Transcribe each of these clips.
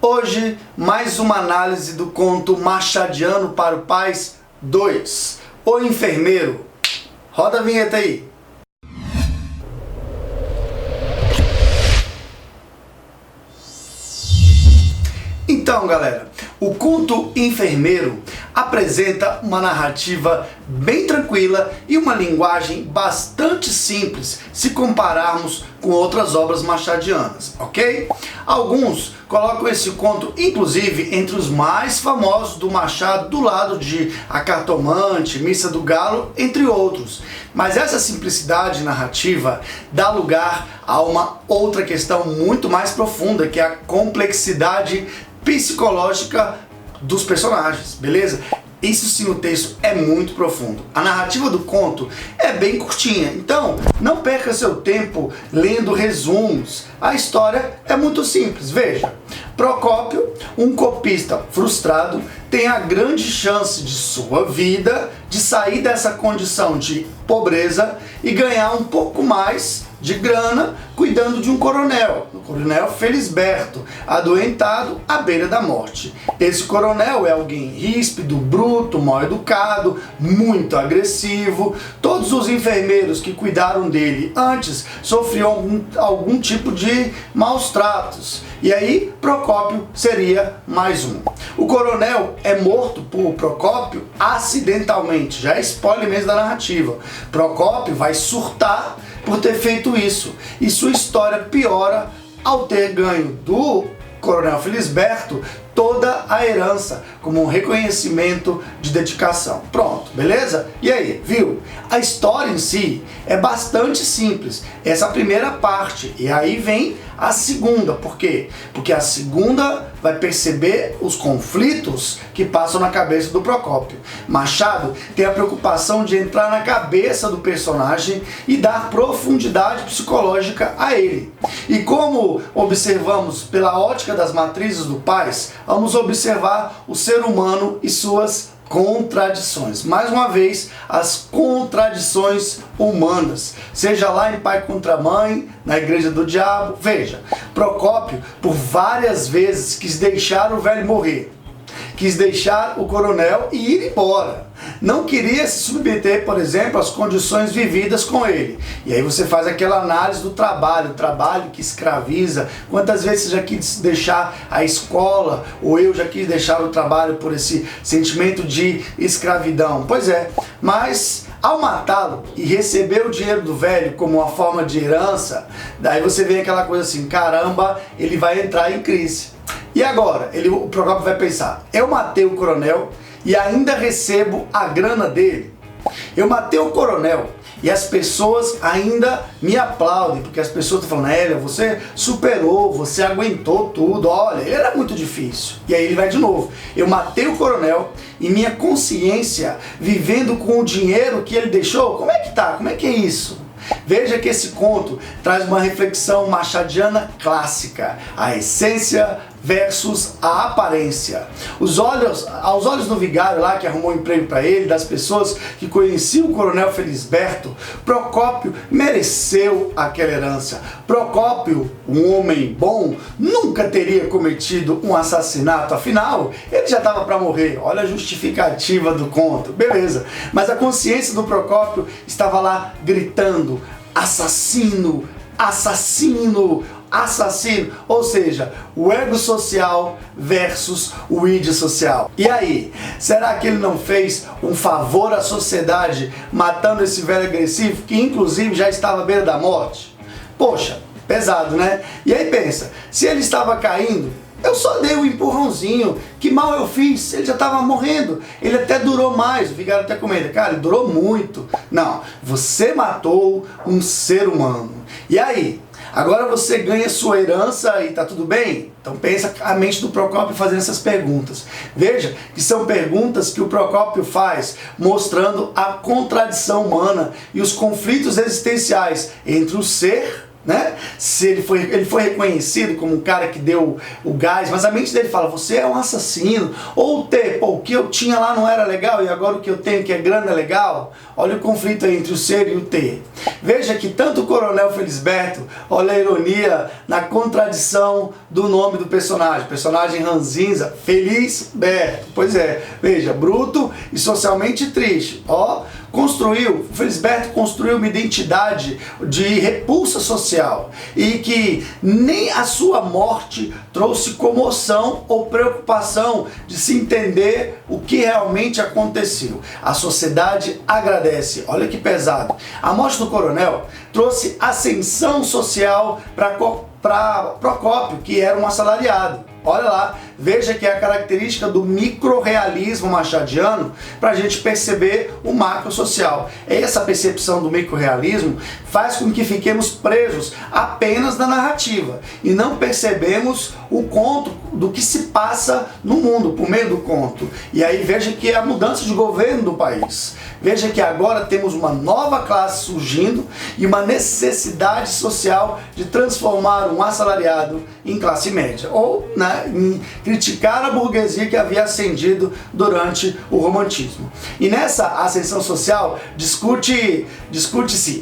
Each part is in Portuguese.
Hoje, mais uma análise do conto Machadiano para o Paz 2, O Enfermeiro. Roda a vinheta aí. Então, galera, o conto Enfermeiro apresenta uma narrativa bem tranquila e uma linguagem bastante simples se compararmos com outras obras machadianas, ok? Alguns colocam esse conto, inclusive, entre os mais famosos do Machado, do lado de A Cartomante, Missa do Galo, entre outros. Mas essa simplicidade narrativa dá lugar a uma outra questão muito mais profunda, que é a complexidade psicológica dos personagens, beleza? Isso sim, o texto é muito profundo. A narrativa do conto é bem curtinha, então não perca seu tempo lendo resumos. A história é muito simples, veja. Procópio, um copista frustrado, tem a grande chance de sua vida de sair dessa condição de pobreza e ganhar um pouco mais de grana cuidando de um coronel, o coronel Felisberto, adoentado à beira da morte. Esse coronel é alguém ríspido, bruto, mal educado, muito agressivo. Todos os enfermeiros que cuidaram dele antes sofriam algum tipo de maus tratos. E aí Procópio seria mais um. O coronel é morto por Procópio acidentalmente, já é spoiler mesmo da narrativa. Procópio vai surtar por ter feito isso, e sua história piora ao ter ganho do coronel Felisberto toda a herança, como um reconhecimento de dedicação. Pronto, beleza? E aí, viu? A história em si é bastante simples, essa é a primeira parte, e aí vem a segunda. Por quê? Porque a segunda vai perceber os conflitos que passam na cabeça do Procópio. Machado tem a preocupação de entrar na cabeça do personagem e dar profundidade psicológica a ele. E como observamos pela ótica das matrizes do Paz, vamos observar o ser humano e suas contradições. Mais uma vez, as contradições humanas. Seja lá em Pai contra Mãe, na Igreja do Diabo. Veja, Procópio por várias vezes quis deixar o velho morrer. Quis deixar o coronel e ir embora. Não queria se submeter, por exemplo, às condições vividas com ele. E aí você faz aquela análise do trabalho, o trabalho que escraviza. Quantas vezes você já quis deixar a escola, ou eu já quis deixar o trabalho por esse sentimento de escravidão? Pois é, mas ao matá-lo e receber o dinheiro do velho como uma forma de herança, daí você vê aquela coisa assim, caramba, ele vai entrar em crise. E agora, o Procópio vai pensar, eu matei o coronel e ainda recebo a grana dele. Eu matei o coronel e as pessoas ainda me aplaudem, porque as pessoas estão falando, Hélia, você superou, você aguentou tudo, olha, ele era muito difícil. E aí ele vai de novo, eu matei o coronel e minha consciência, vivendo com o dinheiro que ele deixou, como é que tá? Como é que é isso? Veja que esse conto traz uma reflexão machadiana clássica, a essência versus a aparência. Aos olhos do vigário lá que arrumou um emprego para ele, das pessoas que conheciam o coronel Felisberto, Procópio mereceu aquela herança. Procópio, um homem bom, nunca teria cometido um assassinato, afinal, ele já estava para morrer. Olha a justificativa do conto, beleza. Mas a consciência do Procópio estava lá gritando, assassino, assassino, assassino, ou seja, o ego social versus o id social. E aí, será que ele não fez um favor à sociedade matando esse velho agressivo que inclusive já estava à beira da morte? Poxa, pesado, né? E aí pensa, se ele estava caindo, eu só dei um empurrãozinho, que mal eu fiz, ele já estava morrendo, ele até durou mais, o vigário até comenta, cara, ele durou muito. Não, você matou um ser humano. E aí? Agora você ganha sua herança e tá tudo bem? Então pensa a mente do Procópio fazendo essas perguntas. Veja que são perguntas que o Procópio faz, mostrando a contradição humana e os conflitos existenciais entre o ser né? Se ele foi reconhecido como um cara que deu o gás, mas a mente dele fala, você é um assassino. Ou o T, pô, o que eu tinha lá não era legal e agora o que eu tenho que é grana é legal. Olha o conflito aí entre o ser e o T. Veja que tanto o Coronel Felisberto, olha a ironia na contradição do nome do personagem ranzinza, Felisberto. Pois é, veja, bruto e socialmente triste. Ó, Felisberto construiu uma identidade de repulsa social e que nem a sua morte trouxe comoção ou preocupação de se entender o que realmente aconteceu. A sociedade agradece, olha que pesado. A morte do coronel trouxe ascensão social para Procópio, que era um assalariado. Olha lá, veja que é a característica do microrrealismo machadiano para a gente perceber o macro social. Essa percepção do microrrealismo faz com que fiquemos presos apenas na narrativa e não percebemos o conto do que se passa no mundo por meio do conto. E aí veja que é a mudança de governo do país. Veja que agora temos uma nova classe surgindo e uma necessidade social de transformar um assalariado em classe média, ou em criticar a burguesia que havia ascendido durante o romantismo. E nessa ascensão social discute-se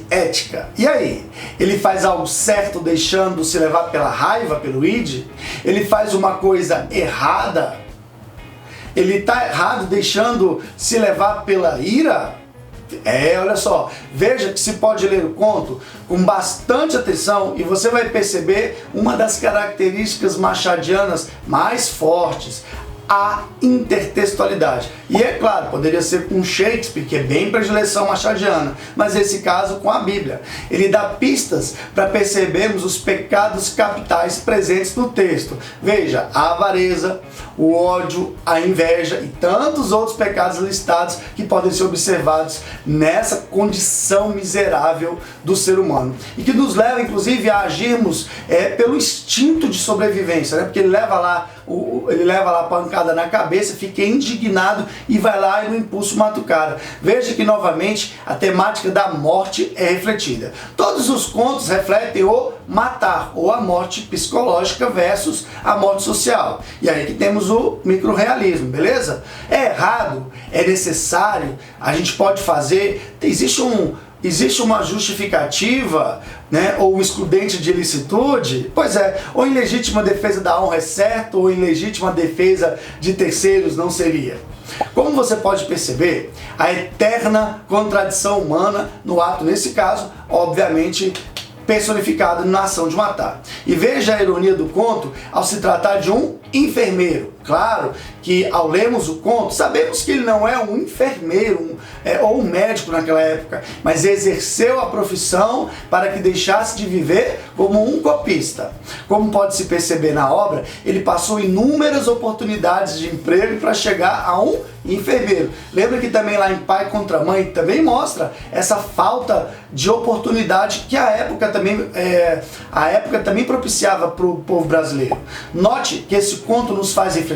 ética. E aí? Ele faz algo certo deixando-se levar pela raiva, pelo id? Ele faz uma coisa errada? Ele está errado deixando se levar pela ira? Olha só, veja que se pode ler o conto com bastante atenção e você vai perceber uma das características machadianas mais fortes, a intertextualidade. E é claro, poderia ser com Shakespeare, que é bem predileção machadiana, mas nesse caso com a Bíblia. Ele dá pistas para percebermos os pecados capitais presentes no texto. Veja, a avareza, o ódio, a inveja e tantos outros pecados listados que podem ser observados nessa condição miserável do ser humano. E que nos leva, inclusive, a agirmos pelo instinto de sobrevivência, né? Porque ele leva lá a pancada na cabeça, fica indignado e vai lá e no impulso mata o cara. Veja que novamente a temática da morte é refletida. Todos os contos refletem o matar, ou a morte psicológica versus a morte social. E aí que temos o microrrealismo, beleza? É errado, é necessário, a gente pode fazer, existe uma justificativa, né, ou um excludente de ilicitude? Pois é, ou em legítima defesa da honra é certo, ou em legítima defesa de terceiros não seria. Como você pode perceber, a eterna contradição humana no ato, nesse caso, obviamente, personificado na ação de matar. E veja a ironia do conto ao se tratar de um enfermeiro. Claro que ao lermos o conto, sabemos que ele não é um enfermeiro ou um médico naquela época, mas exerceu a profissão para que deixasse de viver como um copista. Como pode se perceber na obra, ele passou inúmeras oportunidades de emprego para chegar a um enfermeiro. Lembra que também lá em Pai contra Mãe também mostra essa falta de oportunidade que a época também propiciava para o povo brasileiro. Note que esse conto nos faz refletir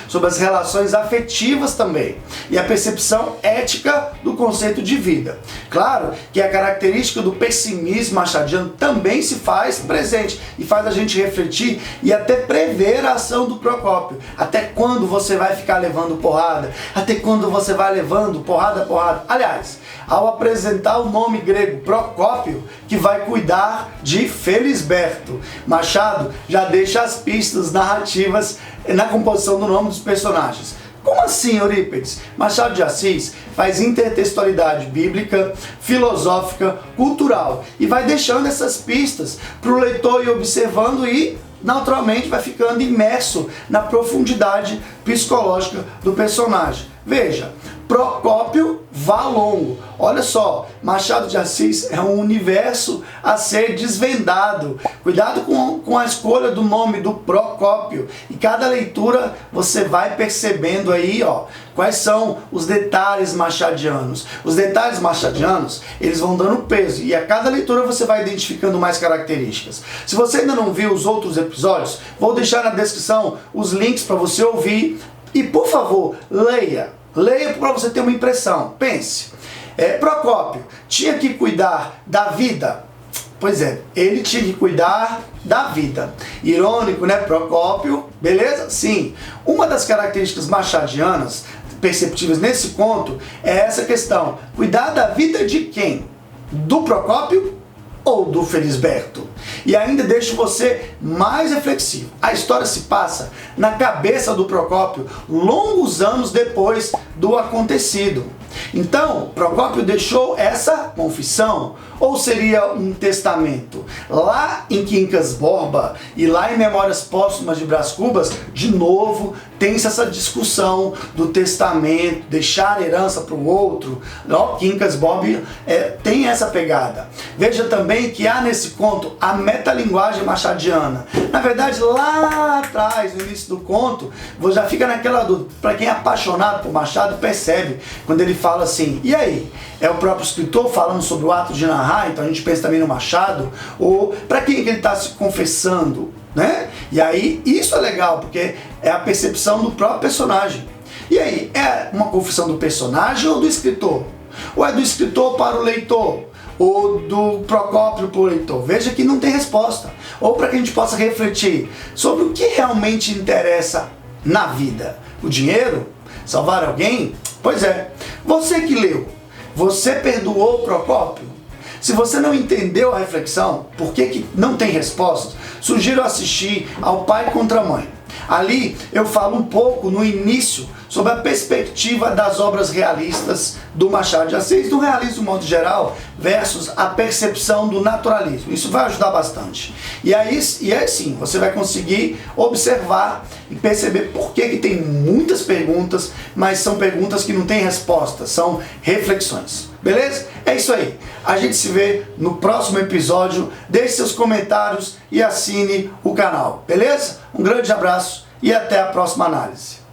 sobre as relações afetivas também e a percepção ética do conceito de vida. Claro que a característica do pessimismo machadiano também se faz presente e faz a gente refletir e até prever a ação do Procópio. Até quando você vai ficar levando porrada? Até quando você vai levando porrada? Aliás, ao apresentar o nome grego Procópio, que vai cuidar de Felisberto, Machado já deixa as pistas narrativas na composição do nome dos personagens. Como assim, Eurípides? Machado de Assis faz intertextualidade bíblica, filosófica, cultural e vai deixando essas pistas para o leitor ir observando e naturalmente vai ficando imerso na profundidade psicológica do personagem. Veja, Procópio Valongo. Olha só, Machado de Assis é um universo a ser desvendado. Cuidado com a escolha do nome do Procópio. E cada leitura você vai percebendo aí, quais são os detalhes machadianos. Os detalhes machadianos, eles vão dando peso. E a cada leitura você vai identificando mais características. Se você ainda não viu os outros episódios, vou deixar na descrição os links para você ouvir. E por favor, leia para você ter uma impressão. Pense, Procópio tinha que cuidar da vida? Pois é, ele tinha que cuidar da vida. Irônico, né, Procópio? Beleza? Sim. Uma das características machadianas perceptíveis nesse conto é essa questão. Cuidar da vida de quem? Do Procópio ou do Felisberto? E ainda deixo você mais reflexivo. A história se passa na cabeça do Procópio longos anos depois do acontecido. Então, Procópio deixou essa confissão, ou seria um testamento? Lá em Quincas Borba e lá em Memórias Póstumas de Brás Cubas, de novo, tem-se essa discussão do testamento, deixar herança para o outro. Ó, Quincas Borba tem essa pegada. Veja também que há nesse conto a metalinguagem machadiana. Na verdade, lá atrás, no início do conto, você já fica naquela dúvida. Para quem é apaixonado por Machado, percebe quando ele fala assim, e aí? É o próprio escritor falando sobre o ato de narrar, então a gente pensa também no Machado, ou para quem ele está se confessando, né? E aí, isso é legal, porque é a percepção do próprio personagem. E aí, é uma confissão do personagem ou do escritor? Ou é do escritor para o leitor? Ou do Procópio para o leitor? Veja que não tem resposta. Ou para que a gente possa refletir sobre o que realmente interessa na vida. O dinheiro? Salvar alguém? Pois é. Você que leu, você perdoou o Procópio? Se você não entendeu a reflexão, por que não tem resposta, sugiro assistir ao Pai contra a Mãe. Ali eu falo um pouco no início sobre a perspectiva das obras realistas do Machado de Assis, do realismo de modo geral, versus a percepção do naturalismo. Isso vai ajudar bastante. E aí sim, você vai conseguir observar e perceber por que tem muitas perguntas, mas são perguntas que não têm resposta, são reflexões. Beleza? É isso aí. A gente se vê no próximo episódio. Deixe seus comentários e assine o canal. Beleza? Um grande abraço e até a próxima análise.